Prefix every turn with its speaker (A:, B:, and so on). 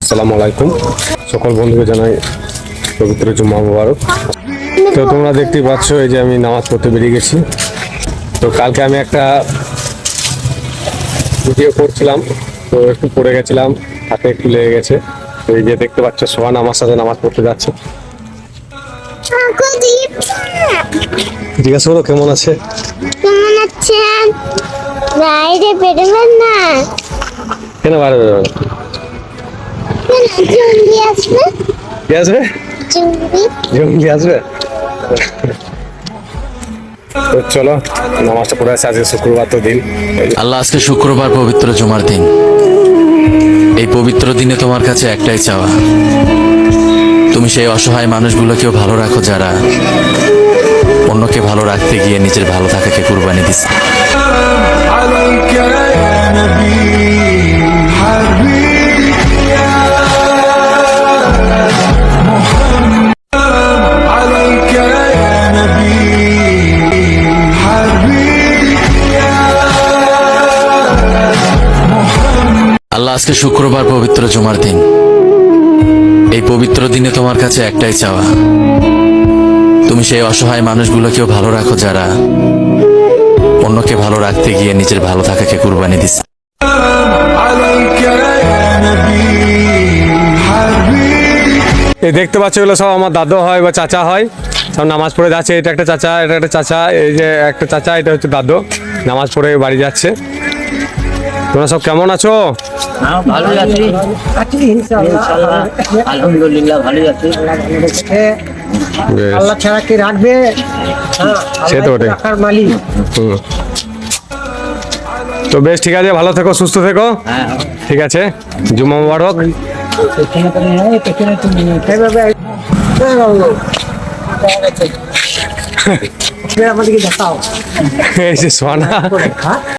A: আসসালামু আলাইকুম, সকল বন্ধুকে জানাই পবিত্র জুম্মা মুবারক। তো তোমরা দেখতেই পাচ্ছ এই যে আমি নামাজ পড়তে বেরিয়ে গেছি। তো কালকে আমি একটা ভিডিও করছিলাম, তো একটু পড়ে গেছিলাম, হাতে একটু লেগে গেছে। তো এই যে দেখতে পাচ্ছ সোহান আমার সাথে নামাজ পড়তে যাচ্ছে। জিজ্ঞাসা করো কেমন আছে।
B: কেমন আছেন? বাইরে বেরোবেন না?
A: কেন বাইরে বেরোবে না?
B: জলদি আসবে।
A: কে আসবে?
B: জলদি।
A: জঙ্গি আসবে। তো চলো নামাজটা পড়ে আছে, আজকে শুক্রবার তো দিন।
C: আল্লাহ, আজকে শুক্রবার পবিত্র জুমার দিন। এই পবিত্র দিনে তোমার কাছে একটাই চাওয়া, তুমি সেই অসহায় মানুষগুলোকেও ভালো রাখো যারা অন্যকে ভালো রাখতে গিয়ে নিজের ভালো থাকাকে কুরবানি দিচ্ছে। আল্লাহ, আজকে শুক্রবার পবিত্র জুমার দিন। এই পবিত্র দিনে তোমার কাছে একটাই চাওয়া, তুমি সেই অসহায় মানুষগুলোকেও ভালো রাখো যারা অন্যকে ভালো রাখতে গিয়ে নিজের ভালো থাকাকে কুরবানি দিচ্ছে।
A: এই দেখতে পাচ্ছ এগুলো সব আমার দাদু হয় বা চাচা হয়, সব নামাজ পড়ে যাচ্ছে। এটা একটা চাচা, এটা একটা চাচা, এই যে একটা চাচা, এটা হচ্ছে দাদু, নামাজ পড়ে বাড়ি যাচ্ছে। তোমরা সব কেমন আছো?
D: হ্যাঁ, ভালোই আছি। ইনশাআল্লাহ, আলহামদুলিল্লাহ ভালোই আছি।
A: বেশ।
E: আল্লাহ ছাড়া কে রাখবে?
A: সে তো বটে।
E: টাকার মালিক।
A: হুম। তো বেশ, ঠিক আছে, ভালো থেকো, সুস্থ থেকো।
D: হ্যাঁ,
A: ঠিক আছে, জুম্মা মুবারক।
E: এইভাবে আমাদেরকে দেখাও।
A: এই যে সোনা